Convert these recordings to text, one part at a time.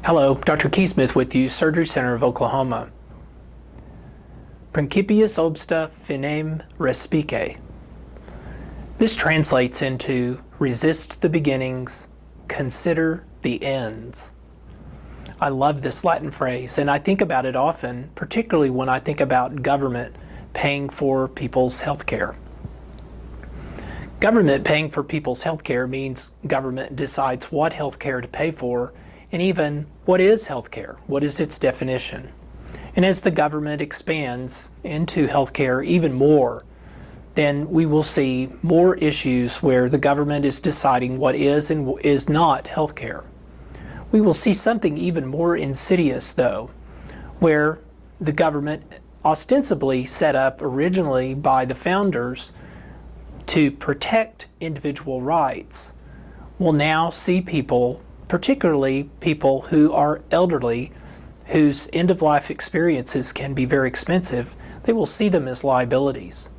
Hello, Dr. Keysmith with you, Surgery Center of Oklahoma. Principiis obsta finem respice. This translates into resist the beginnings, consider the ends. I love this Latin phrase, and I think about it often, particularly when I think about government paying for people's health care. Government paying for people's health care means government decides what health care to pay for, and even what is health care, what is its definition. And as the government expands into health care even more, then we will see more issues where the government is deciding what is and is not health care. We will see something even more insidious, though, where the government, ostensibly set up originally by the founders to protect individual rights, will now see people, particularly people who are elderly, whose end-of-life experiences can be very expensive. They will see them as liabilities.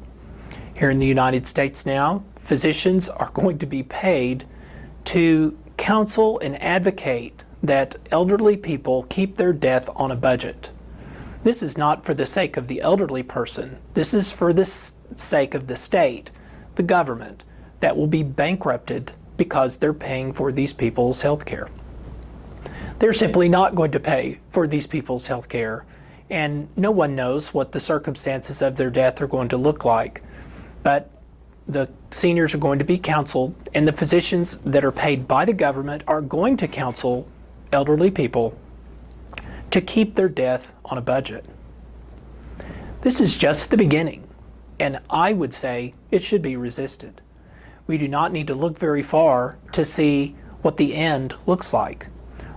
Here in the United States now, physicians are going to be paid to counsel and advocate that elderly people keep their death on a budget. This is not for the sake of the elderly person. This is for the sake of the state, the government, that will be bankrupted because they're paying for these people's health care. They're simply not going to pay for these people's health care, and no one knows what the circumstances of their death are going to look like. But the seniors are going to be counseled, and the physicians that are paid by the government are going to counsel elderly people to keep their death on a budget. This is just the beginning, and I would say it should be resisted. We do not need to look very far to see what the end looks like.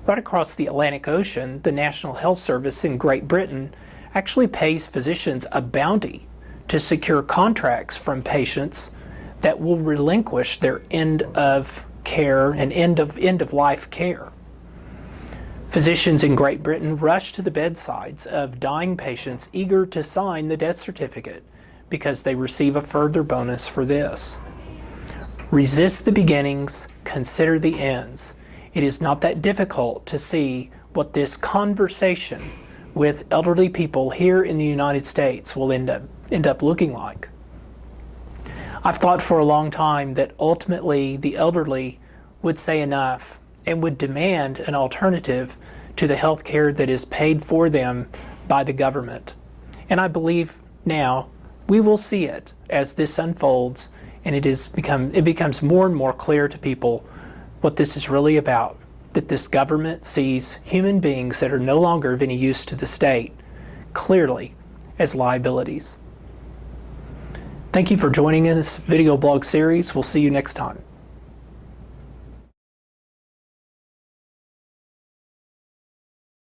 Right across the Atlantic Ocean, the National Health Service in Great Britain actually pays physicians a bounty to secure contracts from patients that will relinquish their end of care and end of life care. Physicians in Great Britain rush to the bedsides of dying patients eager to sign the death certificate because they receive a further bonus for this. Resist the beginnings, consider the ends. It is not that difficult to see what this conversation with elderly people here in the United States will end up looking like. I've thought for a long time that ultimately the elderly would say enough and would demand an alternative to the health care that is paid for them by the government. And I believe now we will see it as this unfolds, and it becomes more and more clear to people what this is really about, that this government sees human beings that are no longer of any use to the state clearly as liabilities. Thank you for joining in this video blog series. We'll see you next time.